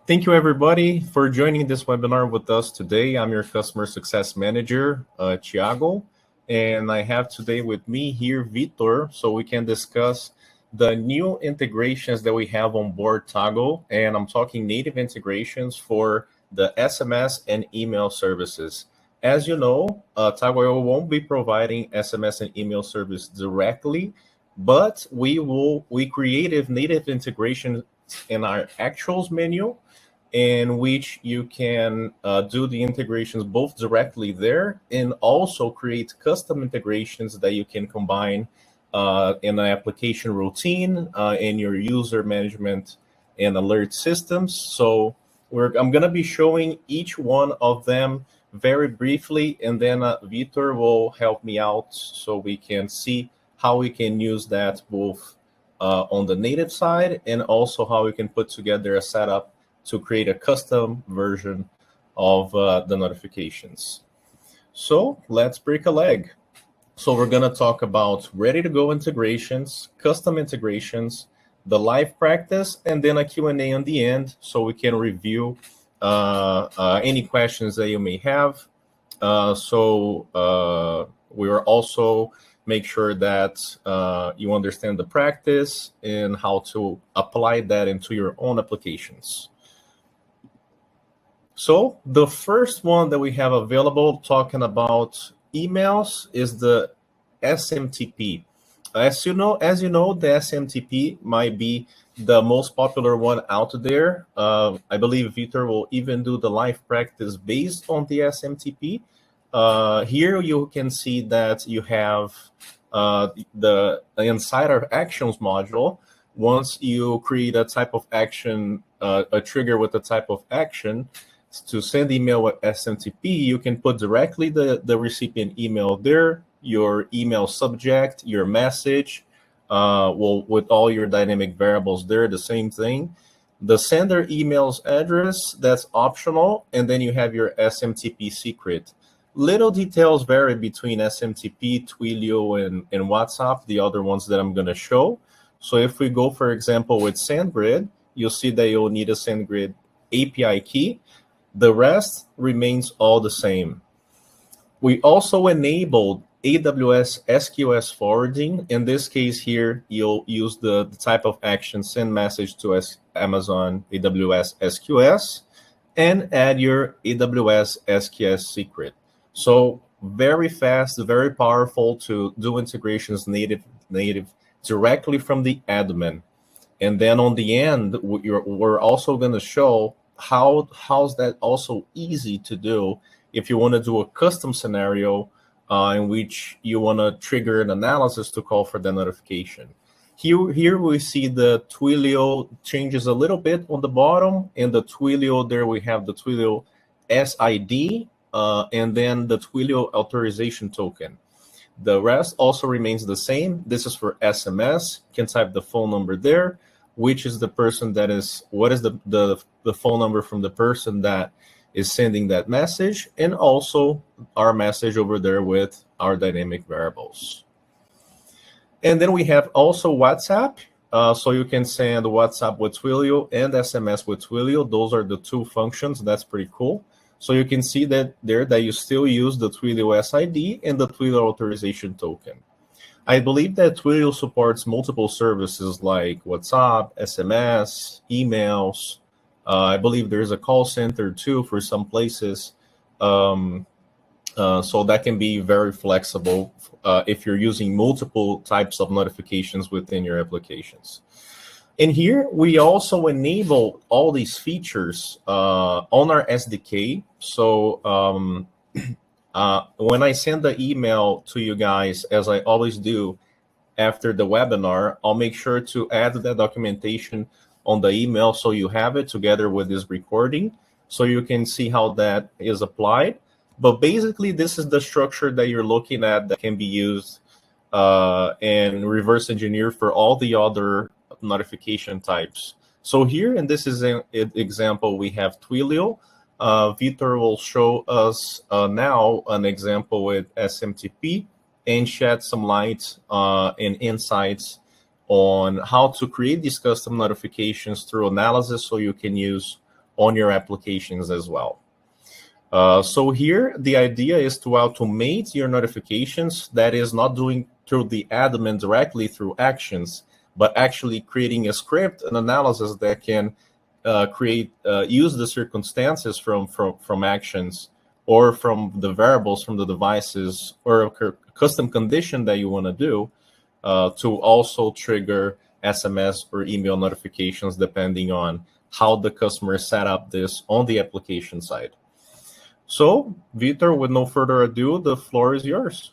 Thank you, everybody, for joining this webinar with us today. I'm your Customer Success Manager, Thiago, and I have today with me here, Vitor, so we can discuss the new integrations that we have on board Toggle, and I'm talking native integrations for the SMS and email services. As you know, Toggle won't be providing SMS and email service directly, but we created native integration in our actuals menu, in which you can do the integrations both directly there and also create custom integrations that you can combine in an application routine, in your user management and alert systems. So I'm going to be showing each one of them very briefly, and then Vitor will help me out so we can see how we can use that both on the native side and also how we can put together a setup to create a custom version of the notifications. So let's break a leg. So we're going to talk about ready-to-go integrations, custom integrations, the live practice, and then a Q&A on the end so we can review any questions that you may have. We will also make sure that you understand the practice and how to apply that into your own applications. So the first one that we have available talking about emails is the SMTP. As you know, the SMTP might be the most popular one out there. I believe Vitor will even do the live practice based on the SMTP. Here you can see that you have the Insider Actions module. Once you create a type of action, a trigger with a type of action, to send email with SMTP, you can put directly the recipient email there, your email subject, your message, with all your dynamic variables there, the same thing. The sender email's address, that's optional, and then you have your SMTP secret. Little details vary between SMTP, Twilio, and WhatsApp, the other ones that I'm going to show. So if we go, for example, with SendGrid, you'll see that you'll need a SendGrid API key. The rest remains all the same. We also enabled AWS SQS forwarding. In this case here, you'll use the type of action send message to Amazon AWS SQS and add your AWS SQS secret. So very fast, very powerful to do integrations native directly from the admin. And then on the end, we're also going to show how's that also easy to do if you want to do a custom scenario in which you want to trigger an analysis to call for the notification. Here we see the Twilio changes a little bit on the bottom. In the Twilio there we have the Twilio SID and then the Twilio authorization token. The rest also remains the same. This is for SMS. You can type the phone number there, which is the person that is, what is the phone number from the person that is sending that message, and also our message over there with our dynamic variables. And then we have also WhatsApp. So you can send WhatsApp with Twilio and SMS with Twilio. Those are the two functions. That's pretty cool. So you can see that there that you still use the Twilio SID and the Twilio authorization token. I believe that Twilio supports multiple services like WhatsApp, SMS, emails. I believe there's a call center too for some places. So that can be very flexible if you're using multiple types of notifications within your applications. And here we also enable all these features on our SDK. So when I send the email to you guys, as I always do after the webinar, I'll make sure to add that documentation on the email so you have it together with this recording so you can see how that is applied. But basically, this is the structure that you're looking at that can be used and reverse engineer for all the other notification types. So here in this is an example, we have Twilio. Vitor will show us now an example with SMTP and shed some light and insights on how to create these custom notifications through analysis so you can use on your applications as well. So here, the idea is to automate your notifications. That is not doing through the admin directly through actions, but actually creating a script, an analysis that can use the circumstances from actions or from the variables from the devices or a custom condition that you want to do to also trigger SMS or email notifications depending on how the customer set up this on the application side. So, Vitor, with no further ado, the floor is yours.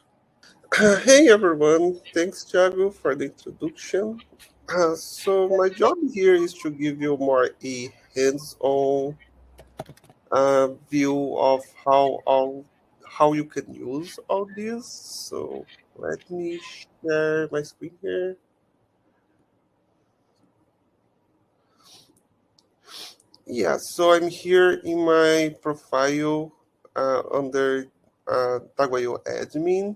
Hey everyone, thanks Thiago for the introduction. So my job here is to give you more a hands-on view of how you can use all this. So let me share my screen here. Yeah, so I'm here in my profile under Taguayo admin,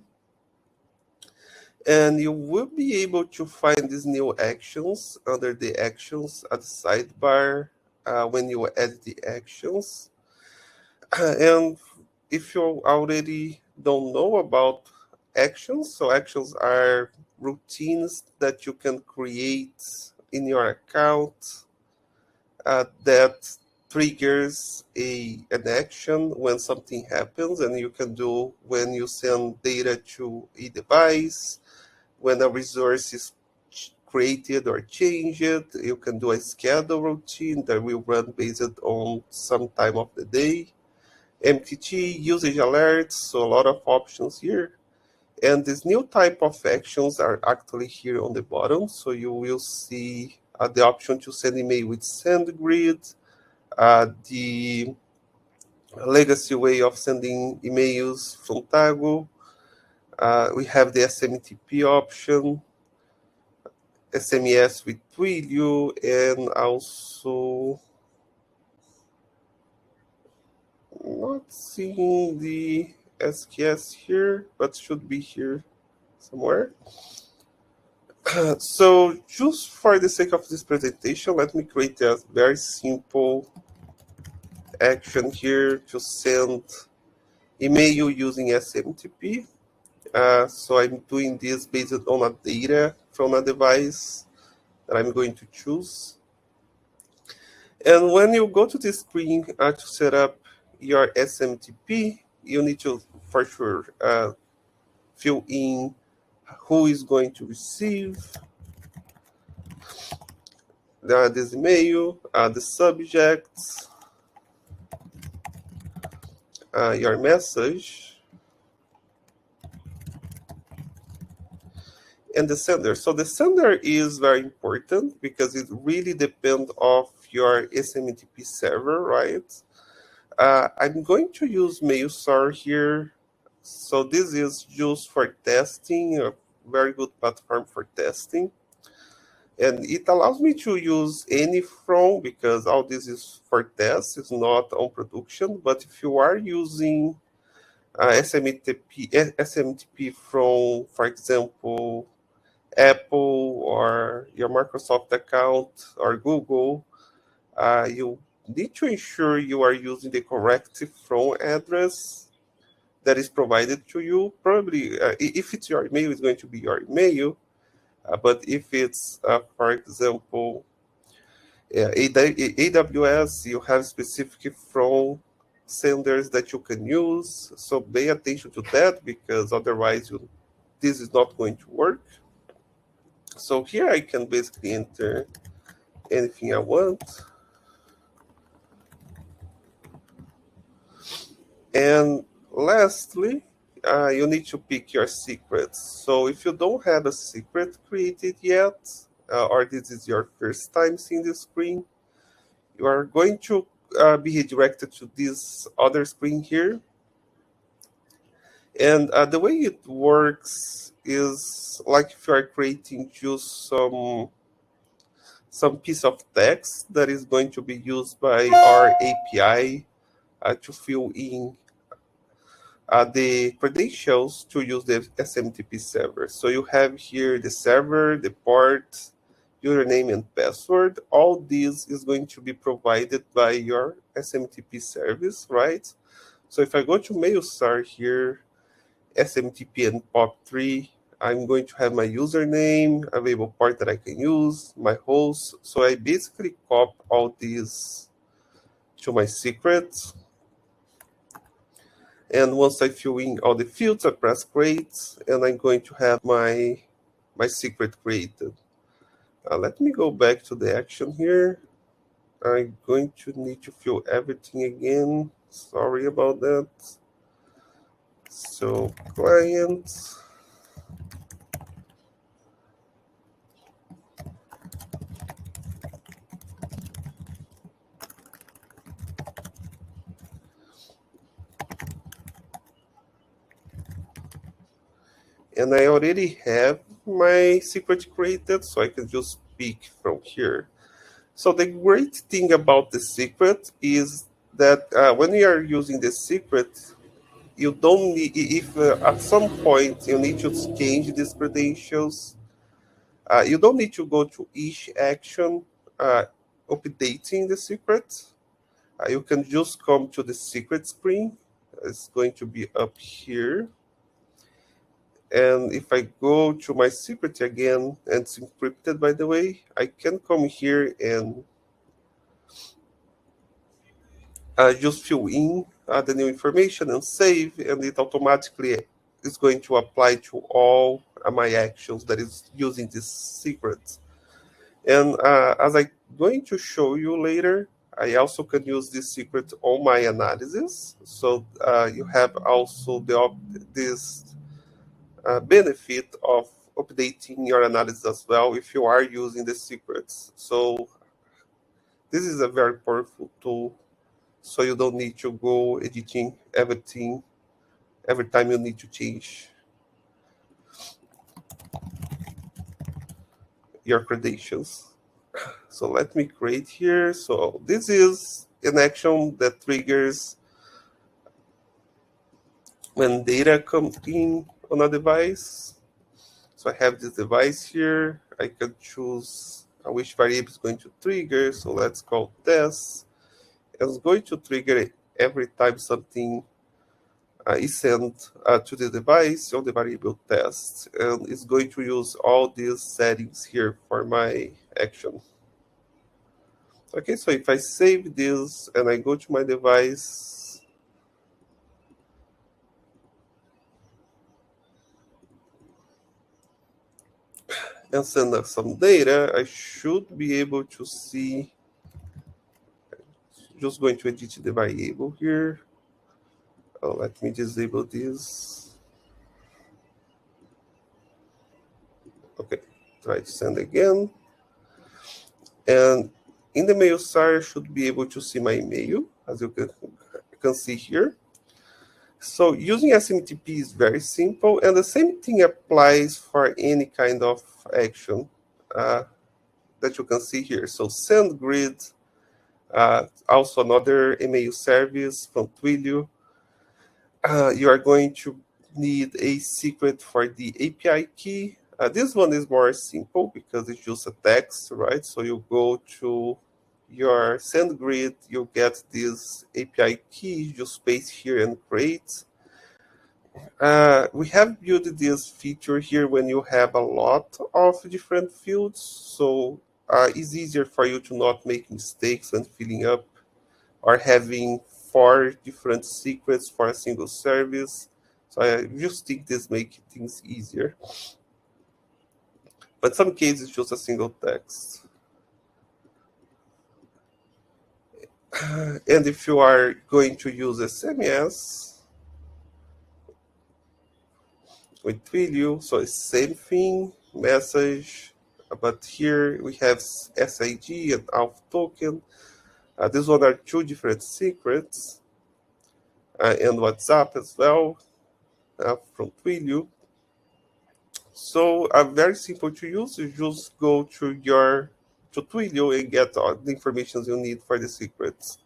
and you will be able to find these new actions under the actions at the sidebar when you add the actions. And if you already don't know about actions, so actions are routines that you can create in your account that triggers an action when something happens, and you can do when you send data to a device, when a resource is created or changed. You can do a schedule routine that will run based on some time of the day. MTT, usage alerts, so a lot of options here. And these new type of actions are actually here on the bottom. So you will see the option to send email with SendGrid, the legacy way of sending emails from Tago. We have the SMTP option, SMS with Twilio, and also not seeing the SKS here, but should be here somewhere. So just for the sake of this presentation, let me create a very simple action here to send email using SMTP. So I'm doing this based on a data from a device that I'm going to choose. And when you go to the screen to set up your SMTP, you need to, for sure, fill in who is going to receive this email, the subject, your message, and the sender. So the sender is very important because it really depends of your SMTP server, right? I'm going to use MailStar here. So this is just for testing, a very good platform for testing. And it allows me to use any from, because all this is for tests, it's not on production. But if you are using SMTP from, for example, Apple or your Microsoft account or Google, you need to ensure you are using the correct from address that is provided to you. Probably, if it's your email, it's going to be your email. But if it's, for example, AWS, you have specific from senders that you can use. So pay attention to that, because otherwise this is not going to work. So here I can basically enter anything I want. And lastly, you need to pick your secrets. So if you don't have a secret created yet, or this is your first time seeing the screen, you are going to be redirected to this other screen here. And the way it works is like if you are creating just some piece of text that is going to be used by our API to fill in the credentials to use the SMTP server. So you have here the server, the port, username and password. All this is going to be provided by your SMTP service, right? So if I go to Mailstar here, SMTP and POP3, I'm going to have my username, available port that I can use, my host. So I basically copy all these to my secrets. And once I fill in all the fields, I press create, and I'm going to have my secret created. Let me go back to the action here. I'm going to need to fill everything again. Sorry about that. So client. And I already have my secret created, so I can just pick from here. So the great thing about the secret is that when you are using the secret, you don't need, if at some point you need to change these credentials, you don't need to go to each action updating the secret. You can just come to the secret screen. It's going to be up here. And if I go to my secret again, and it's encrypted, by the way, I can come here and just fill in the new information and save, and it automatically is going to apply to all my actions that is using this secret. And as I'm going to show you later, I also can use this secret on my analysis. So you have also this benefit of updating your analysis as well if you are using the secrets. So this is a very powerful tool. So you don't need to go editing everything every time you need to change your credentials. So let me create here. So this is an action that triggers when data comes in on a device. So I have this device here. I can choose which variable is going to trigger. So let's call test. It's going to trigger every time something is sent to the device on the variable test. And it's going to use all these settings here for my action. Okay, so if I save this and I go to my device, and send us some data, I should be able to see. Just going to edit the variable here. Let me disable this. Okay, try to send again. And in the mail star, I should be able to see my email, as you can see here. So using SMTP is very simple, and the same thing applies for any kind of action that you can see here. So SendGrid, also another email service from Twilio. You are going to need a secret for the API key. This one is more simple because it's just a text, right? So you go to your SendGrid, you get this API key, just paste here and create. We have built this feature here when you have a lot of different fields, so it's easier for you to not make mistakes when filling up or having 4 different secrets for a single service. So I just think this makes things easier. But in some cases, it's just a single text. And if you are going to use SMS with Twilio, so it's same thing, message, but here we have SIG and ALF token. These one are 2 different secrets, and WhatsApp as well from Twilio. So very simple to use. You just go to Twilio and get all the information you need for the secrets.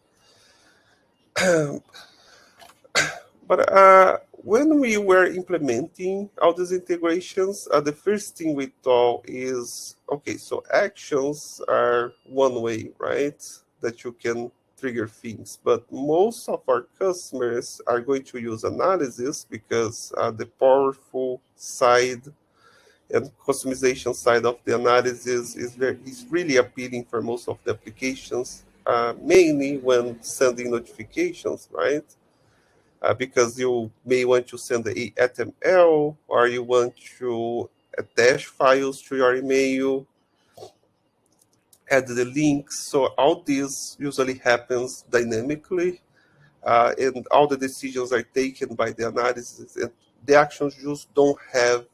But when we were implementing all these integrations, the first thing we thought is, okay, so actions are one way, right, that you can trigger things. But most of our customers are going to use analysis because the powerful side and customization side of the analysis is really appealing for most of the applications, mainly when sending notifications, right? Because you may want to send a HTML or you want to attach files to your email, add the links. So all this usually happens dynamically, and all the decisions are taken by the analysis, and the actions just don't have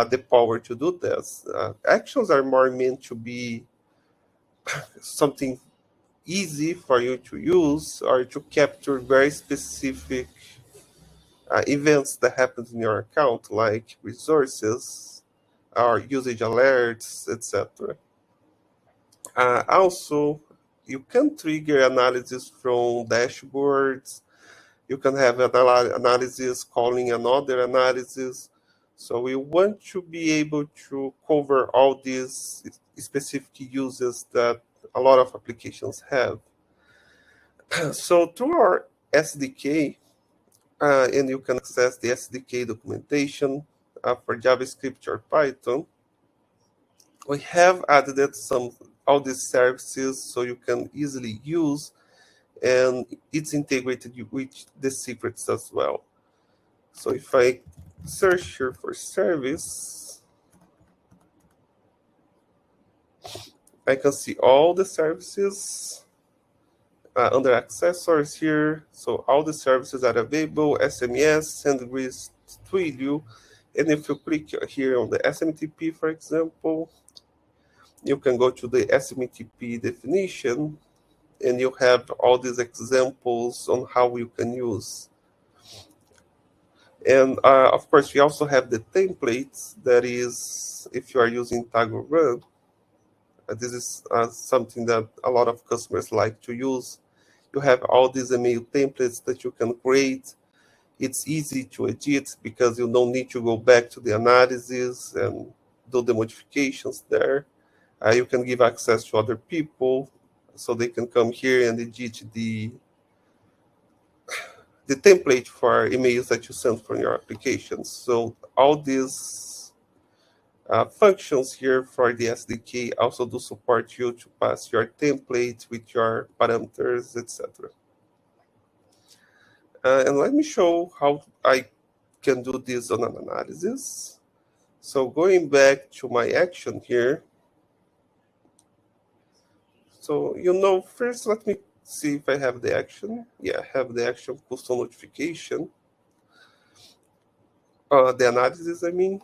the power to do this. Actions are more meant to be something easy for you to use or to capture very specific events that happen in your account, like resources or usage alerts, etc. Also, you can trigger analysis from dashboards. You can have an analysis calling another analysis. So we want to be able to cover all these specific uses that a lot of applications have. So through our SDK, and you can access the SDK documentation for JavaScript or Python. We have added all these services so you can easily use, and it's integrated with the secrets as well. So if I search here for service, I can see all the services under accessories here. So all the services are available: SMS, SendGrid, Twilio. And if you click here on the SMTP, for example, you can go to the SMTP definition, and you have all these examples on how you can use. And of course, we also have the templates. That is, if you are using Tago Run, this is something that a lot of customers like to use. You have all these email templates that you can create. It's easy to edit because you don't need to go back to the analysis and do the modifications there. You can give access to other people so they can come here and edit the template for emails that you send from your applications. So all these functions here for the SDK also do support you to pass your template with your parameters, etc. And let me show how I can do this on an analysis. So going back to my action here. So, first let me see if I have the action. Yeah, I have the action custom notification. The analysis, I mean.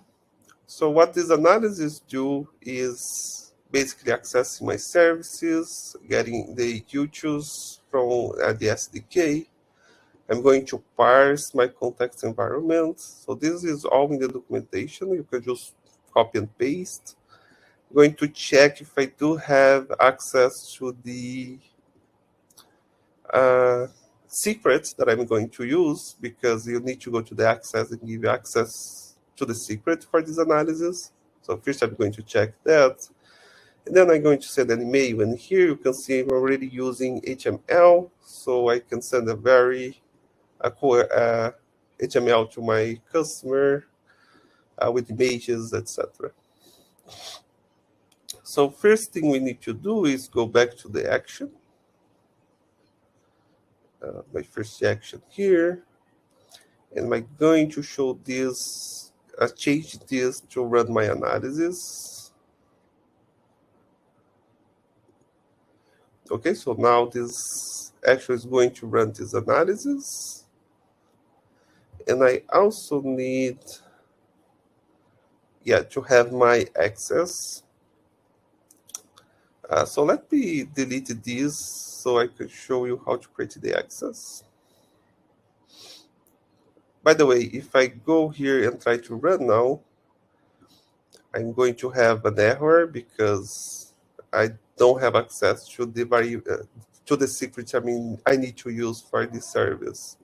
So what this analysis do is basically accessing my services, getting the utils from the SDK. I'm going to parse my context environment. So this is all in the documentation. You can just copy and paste. I'm going to check if I do have access to the secrets that I'm going to use, because you need to go to the access and give access to the secret for this analysis. So first I'm going to check that. And then I'm going to send an email. And here you can see I'm already using HTML. So I can send a very cool HTML to my customer with images, etc. So first thing we need to do is go back to the action. My first action here. And I'm going to show this, change this to run my analysis. Okay, so now this action is going to run this analysis. And I also need, to have my access. So let me delete this so I can show you how to create the access. By the way, if I go here and try to run now, I'm going to have an error because I don't have access to the secret I need to use for this service.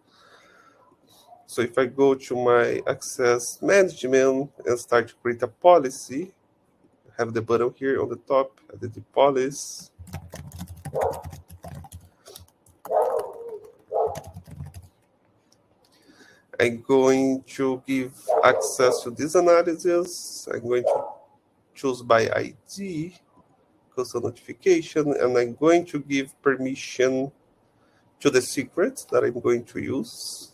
So if I go to my access management and start to create a policy, I have the button here on the top, edit the policy. I'm going to give access to this analysis. I'm going to choose by ID, custom notification, and I'm going to give permission to the secrets that I'm going to use.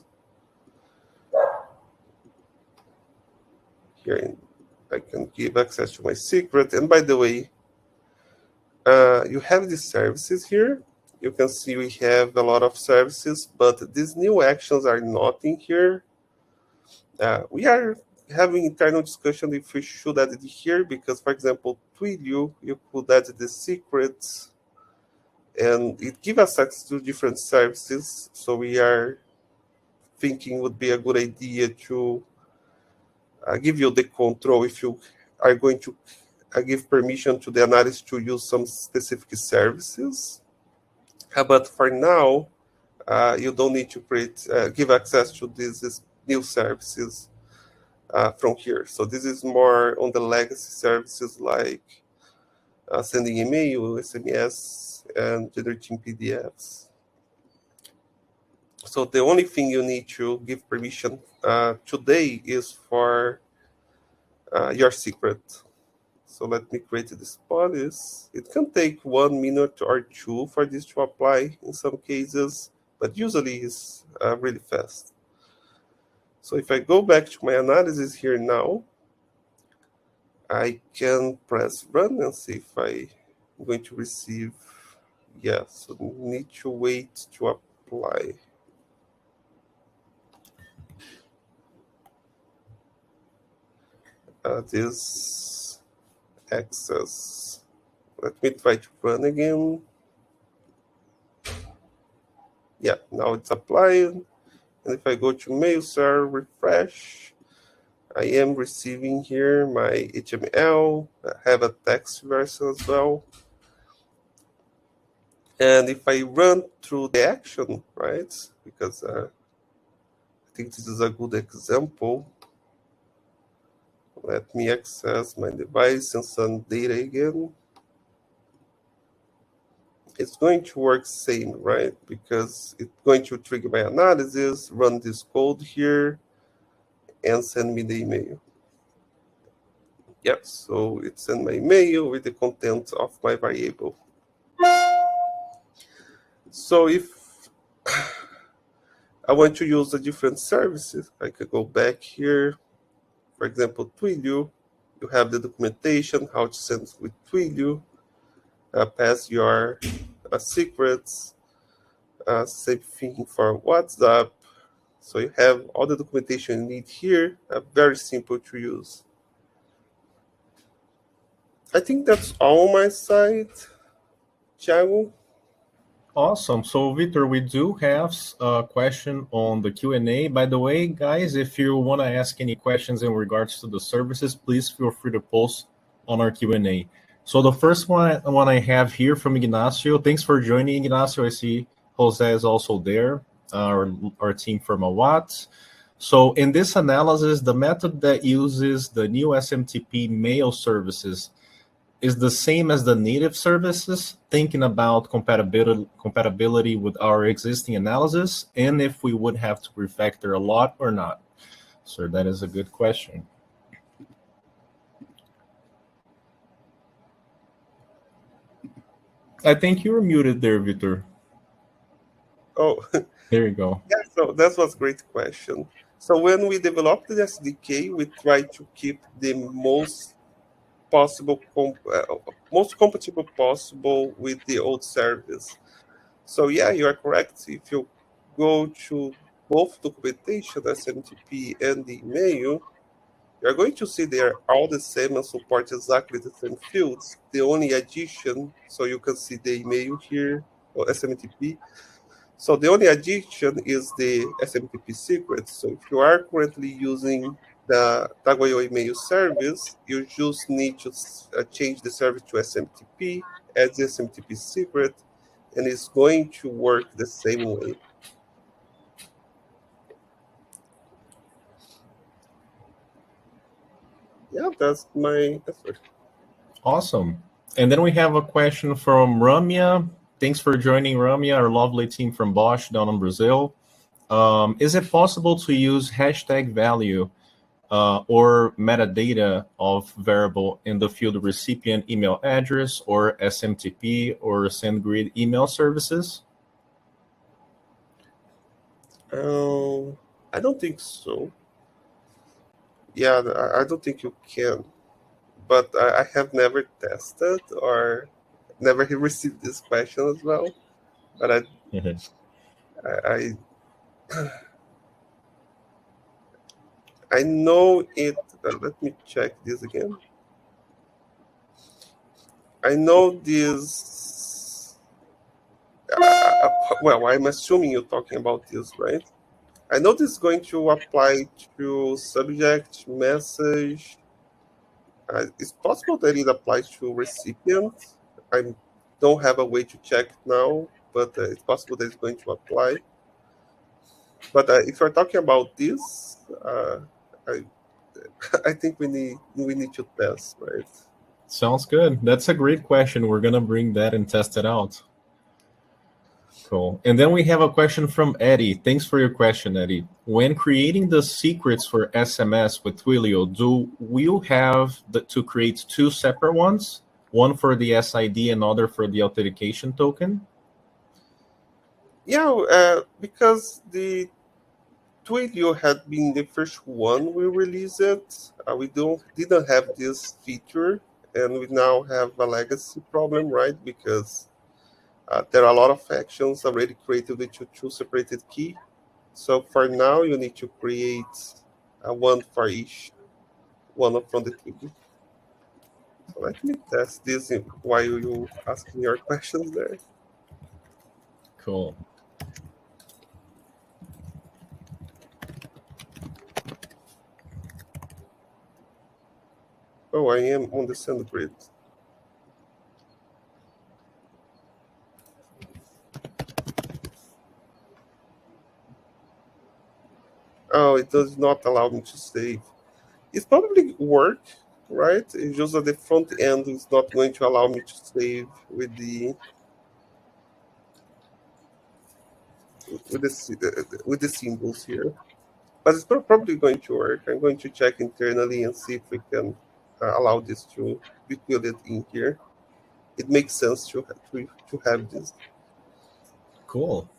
Here I can give access to my secret. And by the way, you have these services here. You can see we have a lot of services, but these new actions are not in here. We are having internal discussion if we should add it here, because, for example, Twilio, you could add the secrets, and it gives us access to different services. So we are thinking would be a good idea to give you the control if you are going to give permission to the analyst to use some specific services. But for now, you don't need to give access to these new services from here. So this is more on the legacy services like sending email, SMS, and generating PDFs. So the only thing you need to give permission today is for your secret. So let me create this policy. It can take 1 minute or 2 for this to apply in some cases, but usually it's really fast. So if I go back to my analysis here now, I can press run and see if I'm going to receive. Yes, so need to wait to apply. This access. Let me try to run again. Yeah, now it's applied. And if I go to mail server, refresh, I am receiving here my HTML. I have a text version as well. And if I run through the action, right, because I think this is a good example. Let me access my device and send data again. It's going to work same, right? Because it's going to trigger my analysis, run this code here, and send me the email. Yep, so it's in my email with the content of my variable. So if I want to use the different services, I could go back here. For example, Twilio, you have the documentation, how to send with Twilio, pass your secrets, same thing for WhatsApp. So you have all the documentation you need here, very simple to use. I think that's all on my side, Thiago. Awesome. So, Victor, we do have a question on the Q&A. By the way, guys, if you want to ask any questions in regards to the services, please feel free to post on our Q&A. So the first one I have here from Ignacio. Thanks for joining, Ignacio. I see Jose is also there, our team from Awat. So in this analysis, the method that uses the new SMTP mail services is the same as the native services, thinking about compatibility with our existing analysis, and if we would have to refactor a lot or not. So that is a good question. I think you were muted there, Victor. Oh, there you go. Yeah, so that was a great question. So when we developed the SDK, we tried to keep the most compatible possible with the old service. So yeah, you are correct. If you go to both documentation, SMTP, and the email, you're going to see they are all the same and support exactly the same fields. The only addition, so you can see the email here, or SMTP. So the only addition is the SMTP secret. So if you are currently using the Taguayo email service, you just need to change the service to SMTP, add the SMTP secret, and it's going to work the same way. Yeah, that's my answer. Awesome. And then we have a question from Ramya. Thanks for joining, Ramya, our lovely team from Bosch down in Brazil. Is it possible to use hashtag value or metadata of variable in the field recipient email address or SMTP or SendGrid email services? I don't think so. Yeah, I don't think you can. But I have never tested or never received this question as well. But I I know it. Let me check this again. I know this. Well, I'm assuming you're talking about this, right? I know this is going to apply to subject, message. It's possible that it applies to recipient. I don't have a way to check now, but it's possible that it's going to apply. But if you're talking about this, I I think we need to test, right? Sounds good. That's a great question. We're going to bring that and test it out. Cool. And then we have a question from Eddie. Thanks for your question, Eddie. When creating the secrets for SMS with Twilio, do we have to create two separate ones? One for the SID and other for the authentication token? Yeah, because the Twilio had been the first one we released it. We didn't have this feature, and we now have a legacy problem, right? Because there are a lot of actions already created with two separated key. So for now, you need to create one for each one from the two. So let me test this while you asking your questions there. Cool. Oh, I am on the send grid. Oh, it does not allow me to save. It's probably work, right? It's just that the front end is not going to allow me to save with the symbols here. But it's probably going to work. I'm going to check internally and see if we can allow this to be filled in here. It makes sense to have this. Cool.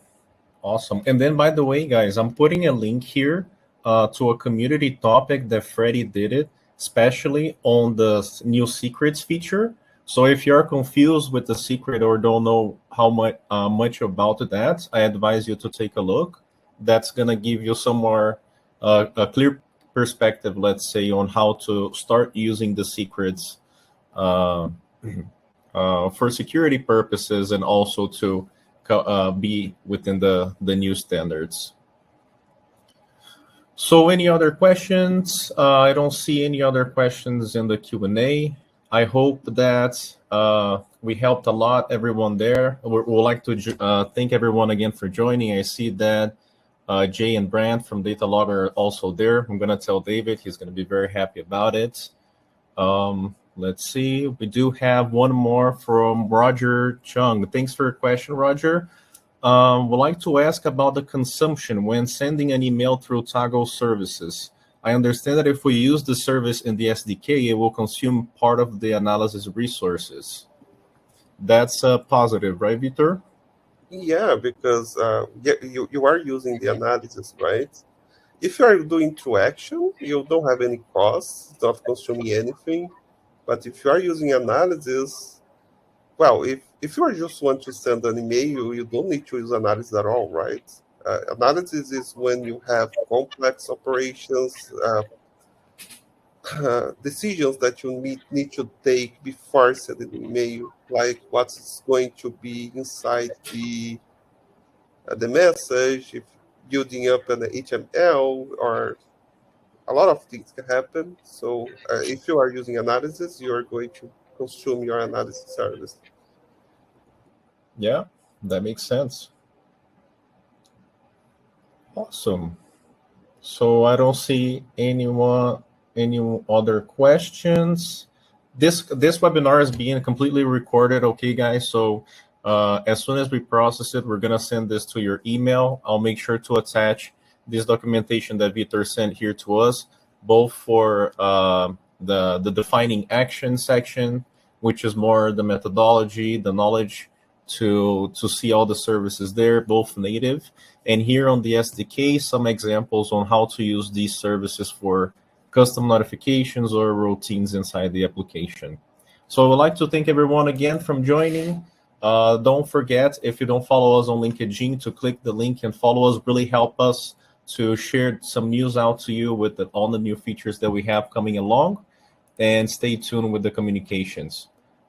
Awesome. And then, by the way, guys, I'm putting a link here to a community topic that Freddie did it, especially on the new secrets feature. So if you're confused with the secret or don't know how much about that, I advise you to take a look. That's gonna give you some more a clear perspective, let's say, on how to start using the secrets uh, for security purposes and also to be within the new standards. So any other questions? I don't see any other questions in the Q&A. I hope that we helped a lot, everyone there. We'd like to thank everyone again for joining. I see that Jay and Brand from Data Log are also there. I'm going to tell David. He's going to be very happy about it. Let's see. We do have one more from Roger Chung. Thanks for your question, Roger. Would like to ask about the consumption when sending an email through Toggle services. I understand that if we use the service in the SDK, it will consume part of the analysis resources. That's positive, right, Vitor? Yeah, because you are using the analysis, right? If you are doing true action, you don't have any costs, it's not consuming anything. But if you are using analysis, well, if you are just want to send an email, you don't need to use analysis at all, right? Analysis is when you have complex operations, decisions that you need to take before sending an email, like what's going to be inside the message, if building up an HTML, or a lot of things can happen. So if you are using analysis, you are going to consume your analysis service. Yeah, that makes sense. Awesome. So I don't see anyone. Any other questions? This webinar is being completely recorded, okay, guys? So as soon as we process it, we're gonna send this to your email. I'll make sure to attach this documentation that Vitor sent here to us, both for the defining action section, which is more the methodology, the knowledge to see all the services there, both native, and here on the SDK, some examples on how to use these services for custom notifications or routines inside the application. So I would like to thank everyone again from joining. Don't forget, if you don't follow us on LinkedIn, to click the link and follow us. Really help us to share some news out to you with all the new features that we have coming along. And stay tuned with the communications.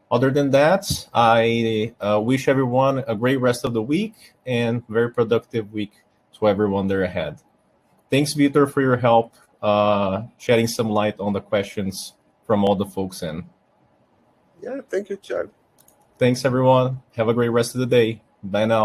Other than that, I wish everyone a great rest of the week and very productive week to everyone there ahead. Thanks, Vitor, for your help shedding some light on the questions from all the folks in. Yeah, thank you, Chad. Thanks, everyone. Have a great rest of the day. Bye now.